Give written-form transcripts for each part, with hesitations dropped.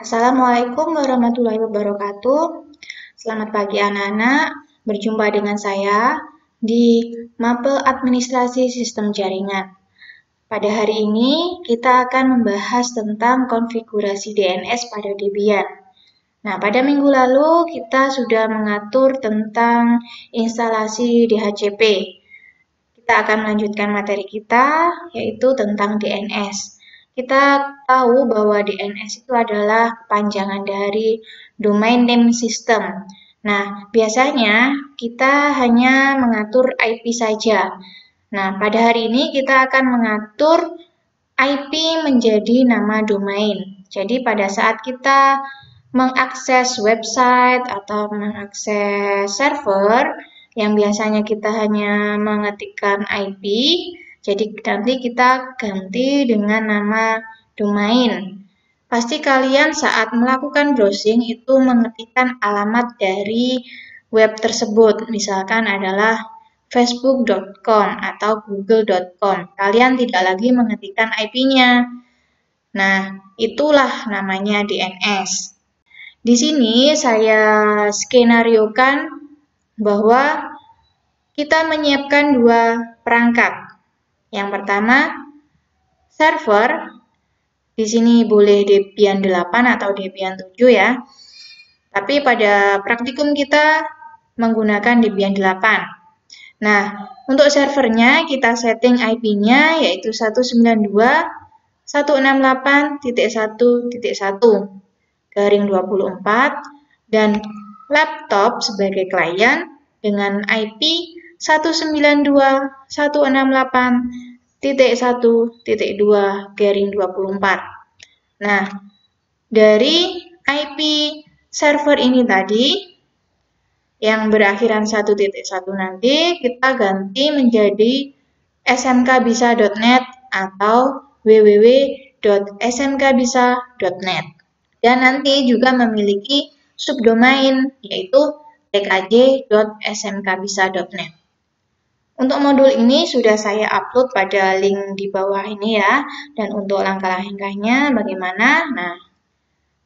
Assalamualaikum warahmatullahi wabarakatuh. Selamat pagi anak-anak, berjumpa dengan saya di Mapel Administrasi Sistem Jaringan. Pada hari ini kita akan membahas tentang konfigurasi DNS pada Debian. Nah, pada minggu lalu kita sudah mengatur tentang instalasi DHCP. Kita akan melanjutkan materi kita, yaitu tentang DNS. Kita tahu bahwa DNS itu adalah kepanjangan dari Domain Name System. Nah, biasanya kita hanya mengatur IP saja. Nah, pada hari ini kita akan mengatur IP menjadi nama domain. Jadi, pada saat kita mengakses website atau mengakses server, yang biasanya kita hanya mengetikkan IP, jadi nanti kita ganti dengan nama domain. Pasti kalian saat melakukan browsing itu mengetikkan alamat dari web tersebut, misalkan adalah facebook.com atau google.com. Kalian tidak lagi mengetikkan IP-nya. Nah, itulah namanya DNS. Di sini saya skenariokan bahwa kita menyiapkan dua perangkat. Yang pertama, server. Di sini boleh Debian 8 atau Debian 7 ya. Tapi pada praktikum kita menggunakan Debian 8. Nah, untuk servernya kita setting IP-nya yaitu 192.168.1.1/24 dan laptop sebagai klien dengan IP 192.168.1.2/24. Nah, dari IP server ini tadi yang berakhiran 1.1 nanti kita ganti menjadi smkbisa.net atau www.smkbisa.net. Dan nanti juga memiliki subdomain yaitu tkj.smkbisa.net. Untuk modul ini sudah saya upload pada link di bawah ini ya. Dan untuk langkah-langkahnya bagaimana? Nah,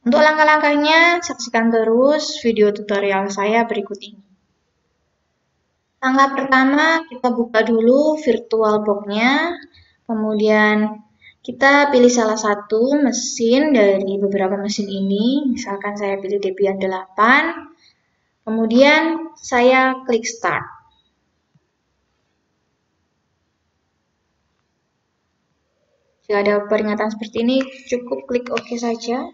untuk langkah-langkahnya saksikan terus video tutorial saya berikut ini. Langkah pertama, kita buka dulu VirtualBox-nya. Kemudian kita pilih salah satu mesin dari beberapa mesin ini. Misalkan saya pilih Debian 8. Kemudian saya klik Start. Jika ada peringatan seperti ini, cukup klik OK saja.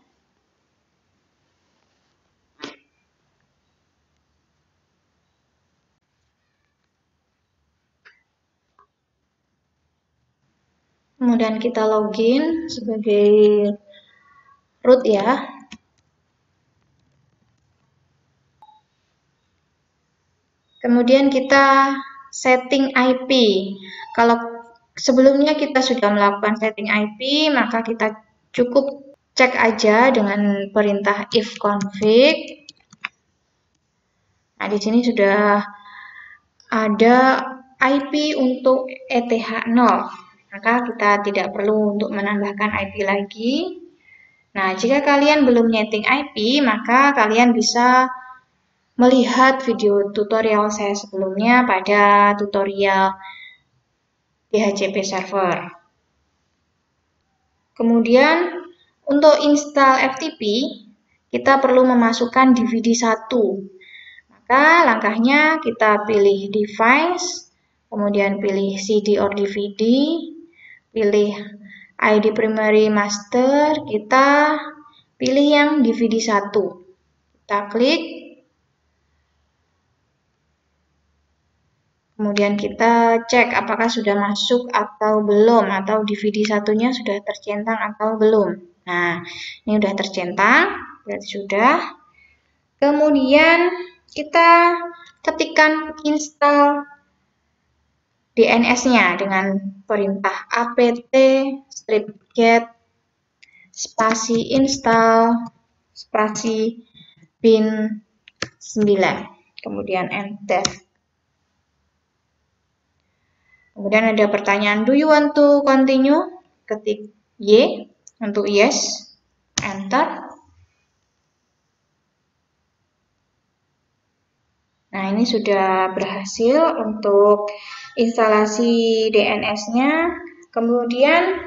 Kemudian kita login sebagai root ya. Kemudian kita setting IP. Kalau sebelumnya kita sudah melakukan setting IP, maka kita cukup cek aja dengan perintah ifconfig. Nah, di sini sudah ada IP untuk ETH0. Maka kita tidak perlu untuk menambahkan IP lagi. Nah, jika kalian belum nyeting IP, maka kalian bisa melihat video tutorial saya sebelumnya pada tutorial DHCP server. Kemudian, untuk install FTP, kita perlu memasukkan DVD1. Maka langkahnya kita pilih device, kemudian pilih CD or DVD, pilih ID primary master, kita pilih yang DVD1. Kita klik. Kemudian kita cek apakah sudah masuk atau belum, atau DVD1-nya sudah tercentang atau belum. Nah, ini sudah tercentang, berarti sudah. Kemudian kita ketikkan install DNS-nya dengan perintah apt-get spasi install spasi bin 9. Kemudian enter. Kemudian ada pertanyaan, do you want to continue? Ketik Y untuk yes, enter. Nah, ini sudah berhasil untuk instalasi DNS-nya. Kemudian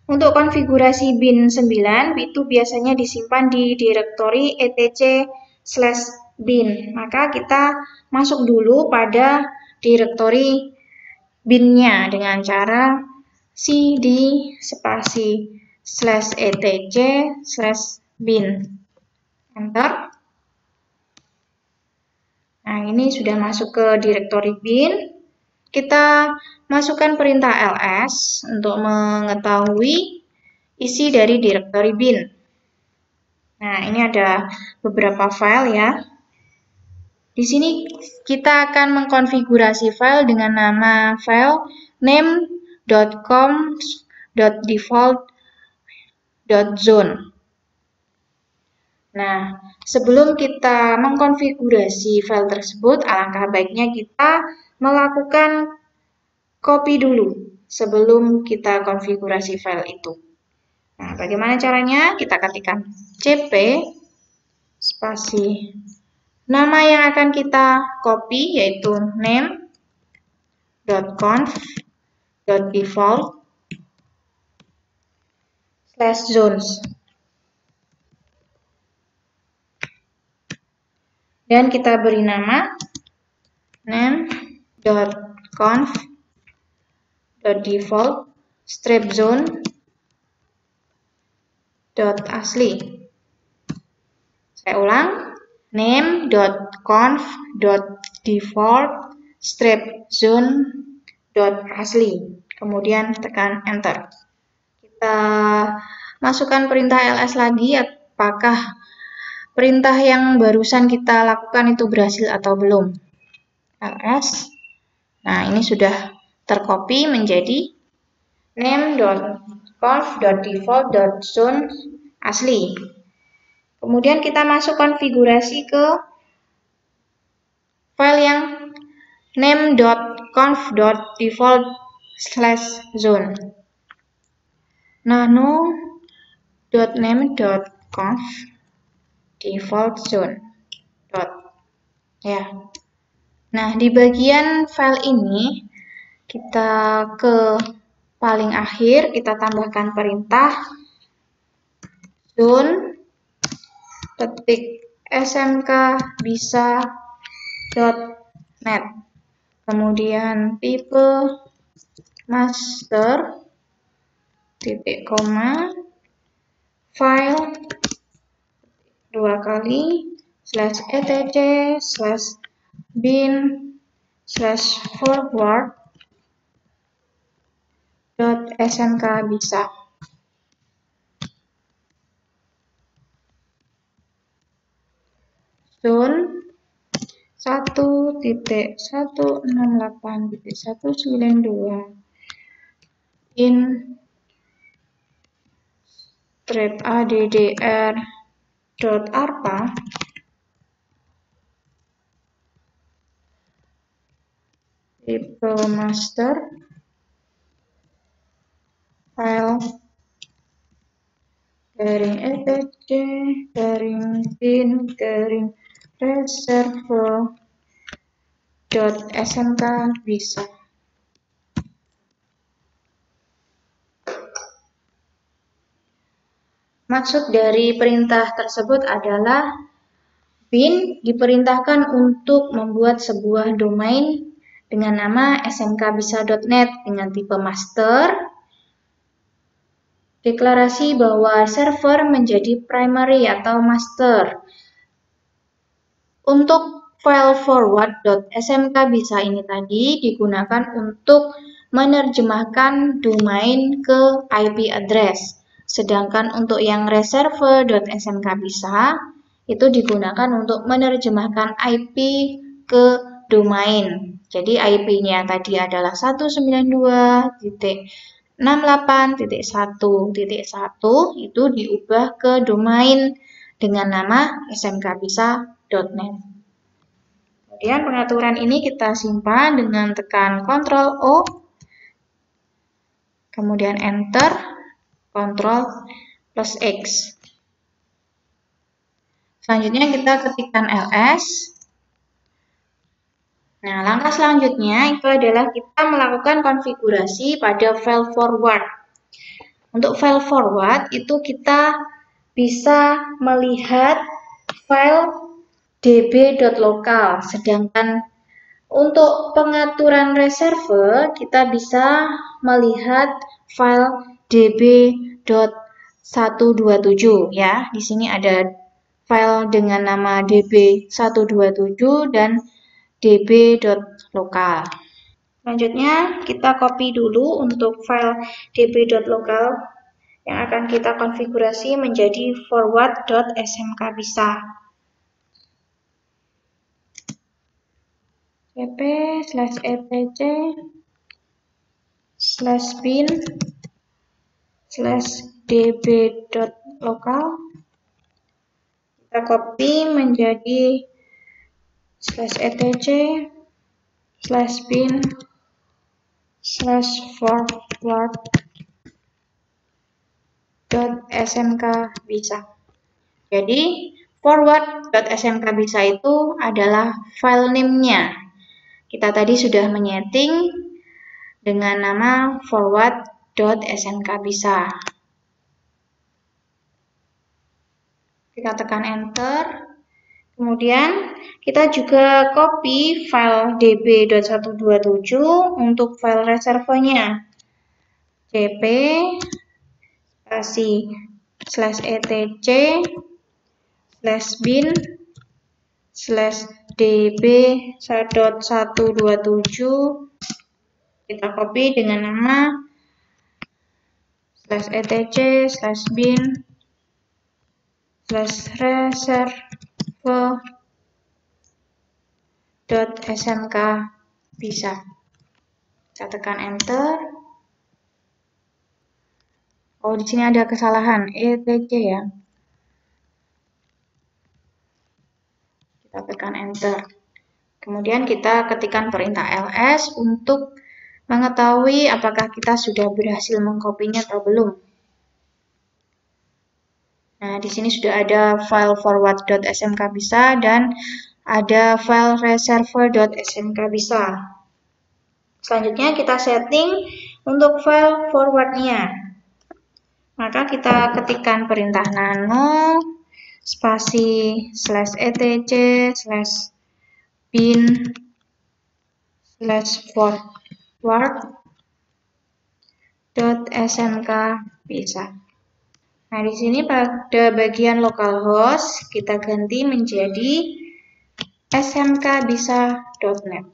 untuk konfigurasi bin 9 itu biasanya disimpan di direktori etc/bin. Maka kita masuk dulu pada direktori bin-nya dengan cara cd spasi /etc/bin. Enter. Nah, ini sudah masuk ke direktori bin. Kita masukkan perintah ls untuk mengetahui isi dari direktori bin. Nah, ini ada beberapa file ya. Di sini kita akan mengkonfigurasi file dengan nama file name.conf.default.zone. Nah, sebelum kita mengkonfigurasi file tersebut, alangkah baiknya kita melakukan copy dulu sebelum kita konfigurasi file itu. Nah, bagaimana caranya? Kita ketikkan cp spasi nama yang akan kita copy yaitu name.conf.default/zones. Dan kita beri nama name.conf.default/strapzone.asli. Saya ulang, name.conf.default/strapzone.asli. Kemudian tekan enter. Kita masukkan perintah ls lagi, apakah perintah yang barusan kita lakukan itu berhasil atau belum. ls. Nah, ini sudah tercopy menjadi name.conf.default.zone asli. Kemudian kita masuk konfigurasi ke file yang name.conf.default/zone. nano.name.conf.default/zone. Ya. Nah, di bagian file ini kita ke paling akhir, kita tambahkan perintah zone.smkbisa.net. Kemudian tipe master titik koma file 2 kali /etc/bin/forward.smkbisa. Zone 1.168.192 in /addr.arpa tipe master file /etc /bin reserve.smkbisa. Maksud dari perintah tersebut adalah bin diperintahkan untuk membuat sebuah domain dengan nama smkbisa.net dengan tipe master. Deklarasi bahwa server menjadi primary atau master. Untuk file forward.smkbisa ini tadi digunakan untuk menerjemahkan domain ke IP address. Sedangkan untuk yang reserve.smkbisa itu digunakan untuk menerjemahkan IP ke domain. Jadi IP-nya tadi adalah 192.68.1.1 itu diubah ke domain dengan nama smkbisa.net. Kemudian pengaturan ini kita simpan dengan tekan Ctrl O, kemudian Enter, Ctrl+X. Selanjutnya kita ketikkan ls. Nah, langkah selanjutnya itu adalah kita melakukan konfigurasi pada file forward. Untuk file forward itu kita bisa melihat file db.local, sedangkan untuk pengaturan reserve kita bisa melihat file db.127 ya. Di sini ada file dengan nama db127 dan db.local. Selanjutnya kita copy dulu untuk file db.local yang akan kita konfigurasi menjadi forward.smk bisa. cp/etc/bin/db.local kita copy menjadi /etc/bin/forward.smk bisa. Jadi forward.smk bisa itu adalah file name-nya. Kita tadi sudah menyeting dengan nama forward.smk bisa. Kita tekan enter. Kemudian kita juga copy file db.127 untuk file reservenya. cp/etc/bin/db127 kita copy dengan nama /etc/bin/reserve.smk bisa. Kita tekan enter. Oh, di sini ada kesalahan etc ya. Kita tekan enter. Kemudian kita ketikkan perintah ls untuk mengetahui apakah kita sudah berhasil mengkopinya atau belum. Nah, di sini sudah ada file forward.smk bisa dan ada file reserve.smk bisa. Selanjutnya kita setting untuk file forwardnya. Maka kita ketikkan perintah nano spasi /etc/bin/forward.smk bisa. Nah, di sini pada bagian localhost kita ganti menjadi smkbisa.net.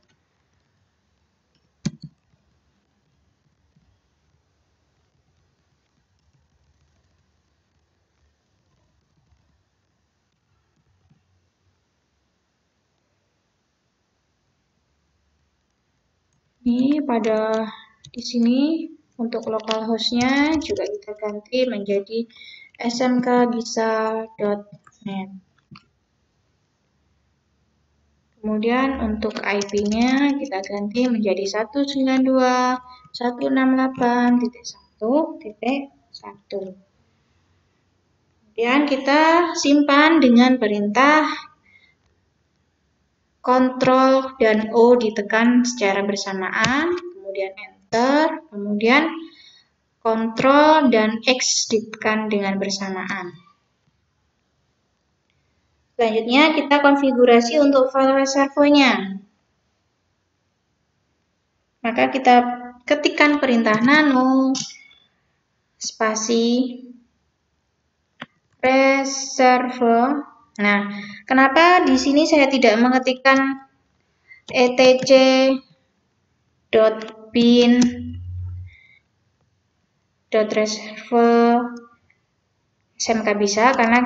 Ini di sini untuk localhost-nya juga kita ganti menjadi smkbisa.net. Kemudian untuk IP-nya kita ganti menjadi 192.168.1.1. Kemudian kita simpan dengan perintah Ctrl dan O ditekan secara bersamaan, kemudian Enter, kemudian Ctrl dan X ditekan dengan bersamaan. Selanjutnya kita konfigurasi untuk file reserve-nya. Maka kita ketikkan perintah nano spasi reserve. Nah, kenapa di sini saya tidak mengetikkan etc.bin.reserve smk bisa? Karena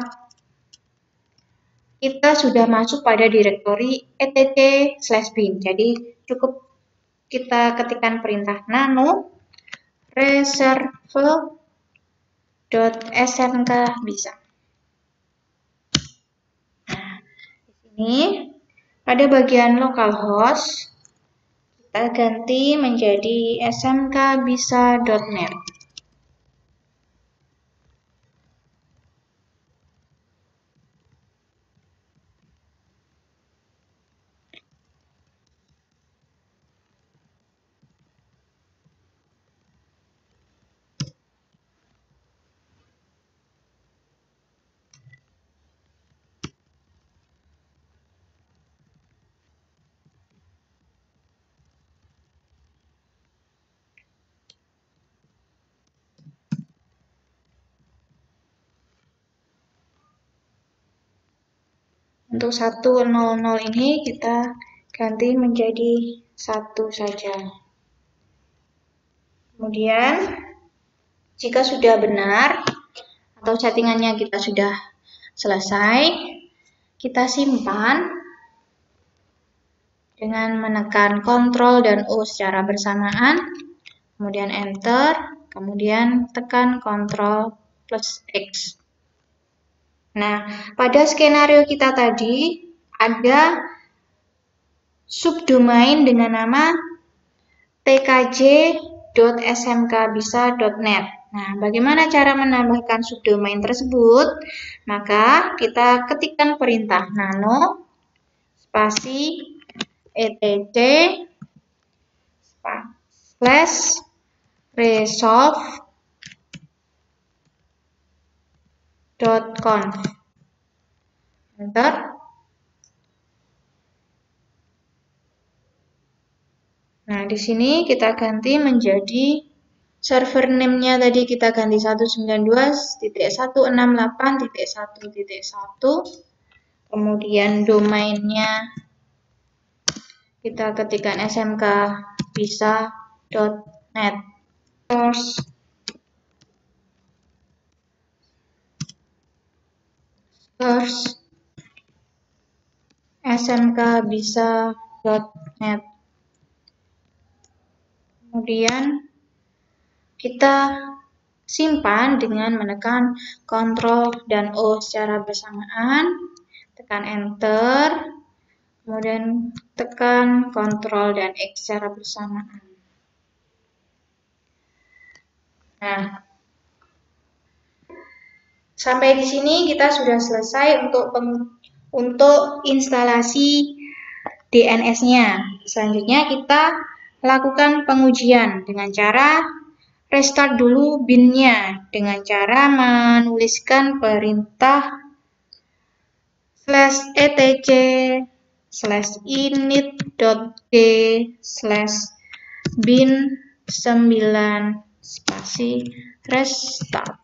kita sudah masuk pada direktori etc/bin. Jadi cukup kita ketikkan perintah nano reserve.smk bisa. Nah, di sini pada bagian localhost kita ganti menjadi smkbisa.net. Untuk 100 ini kita ganti menjadi 1 saja. Kemudian, jika sudah benar atau settingannya kita sudah selesai, kita simpan dengan menekan Ctrl dan O secara bersamaan, kemudian Enter, kemudian tekan Ctrl plus X. Nah, pada skenario kita tadi ada subdomain dengan nama tkj.smkbisa.net. Nah, bagaimana cara menambahkan subdomain tersebut? Maka kita ketikkan perintah nano spasi etc slash resolve.conf. Enter. Nah, di sini kita ganti menjadi server name-nya tadi kita ganti 192.168.1.1. Kemudian domainnya kita ketikkan smkbisa.net. Source smkbisa.net. Kemudian kita simpan dengan menekan Ctrl dan O secara bersamaan, tekan Enter, kemudian tekan Ctrl dan X secara bersamaan. Nah, sampai di sini kita sudah selesai untuk instalasi DNS-nya. Selanjutnya kita lakukan pengujian dengan cara restart dulu bin-nya dengan cara menuliskan perintah /etc/init.d/bin9 spasi restart.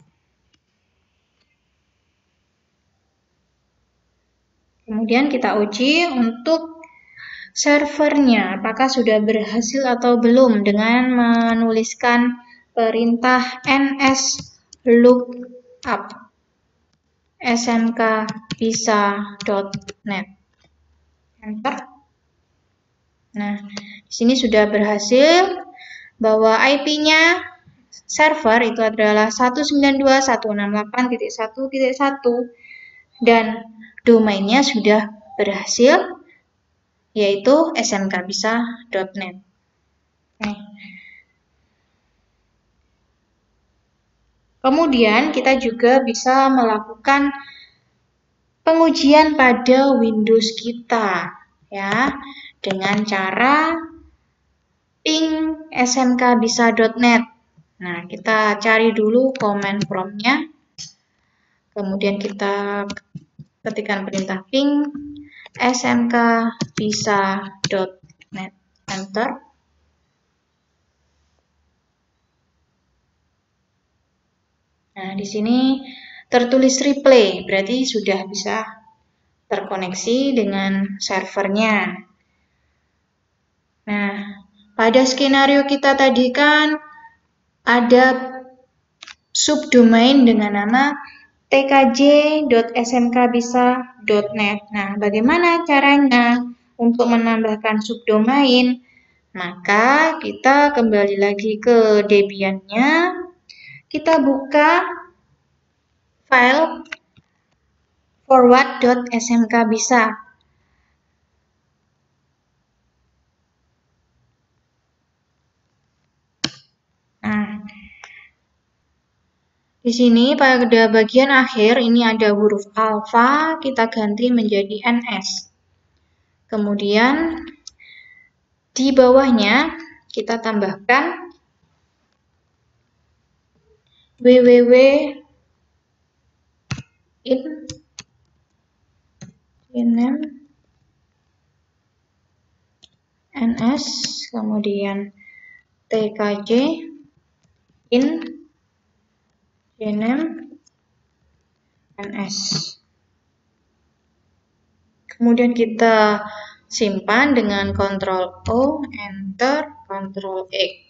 Kemudian kita uji untuk servernya apakah sudah berhasil atau belum dengan menuliskan perintah nslookup smkbisa.net. Enter. Nah, di sini sudah berhasil bahwa IP-nya server itu adalah 192.168.1.1 dan domainnya sudah berhasil, yaitu smkbisa.net. Kemudian kita juga bisa melakukan pengujian pada Windows kita, ya, dengan cara ping smkbisa.net. Nah, kita cari dulu command prompt-nya, kemudian kita ketikkan perintah ping smkbisa.net. Enter. Nah, di sini tertulis replay, berarti sudah bisa terkoneksi dengan servernya. Nah, pada skenario kita tadi kan ada subdomain dengan nama tkj.smkbisa.net. Nah, bagaimana caranya untuk menambahkan subdomain? Maka kita kembali lagi ke Debian-nya. Kita buka file forward.smkbisa. Nah, di sini pada bagian akhir ini ada huruf alfa, kita ganti menjadi ns. Kemudian di bawahnya kita tambahkan www.in ns, kemudian tkj in name ns. Kemudian kita simpan dengan Ctrl O, Enter, Ctrl X.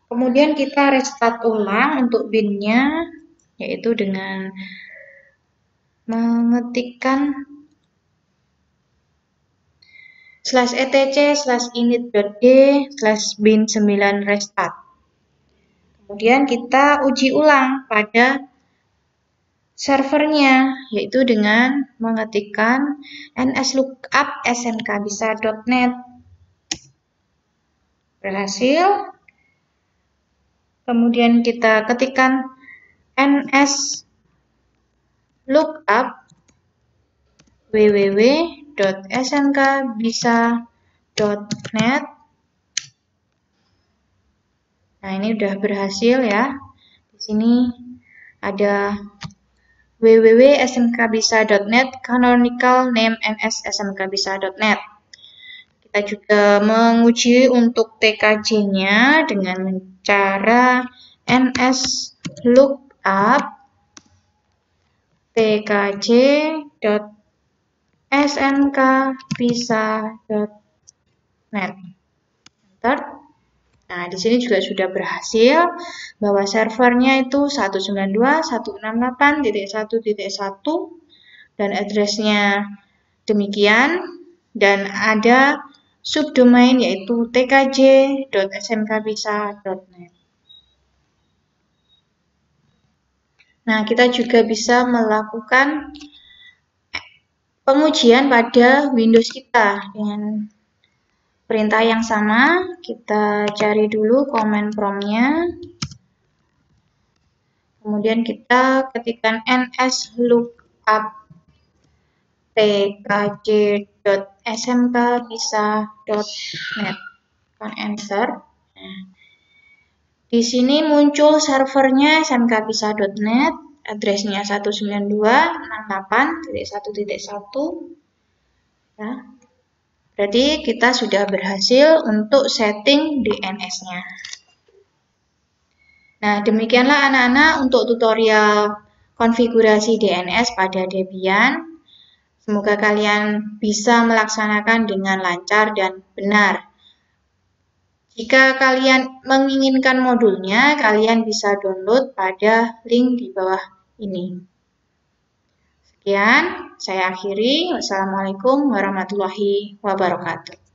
Kemudian kita restart ulang untuk bin-nya, yaitu dengan mengetikkan /etc/init.d/bin9 restart. Kemudian kita uji ulang pada servernya, yaitu dengan mengetikkan nslookup smkbisa.net. Berhasil. Kemudian kita ketikkan nslookup www.smkbisa.net. Nah, ini udah berhasil ya. Di sini ada www.smkbisa.net canonical name ns.smkbisa.net. Kita juga menguji untuk TKJ-nya dengan cara nslookup tkj.smkbisa.net. Enter. Nah, di sini juga sudah berhasil bahwa servernya itu 192.168.1.1 dan address-nya demikian, dan ada subdomain yaitu tkj.smkbisa.net. Nah, kita juga bisa melakukan pengujian pada Windows kita dengan perintah yang sama. Kita cari dulu command prompt-nya. Kemudian kita ketikkan nslookup tkj.smkbisa.net. Enter. Nah, di sini muncul servernya smkbisa.net, address-nya 192.168.1.1. Ya. Berarti kita sudah berhasil untuk setting DNS-nya. Nah, demikianlah anak-anak untuk tutorial konfigurasi DNS pada Debian. Semoga kalian bisa melaksanakan dengan lancar dan benar. Jika kalian menginginkan modulnya, kalian bisa download pada link di bawah ini. Sekian, saya akhiri. Wassalamualaikum warahmatullahi wabarakatuh.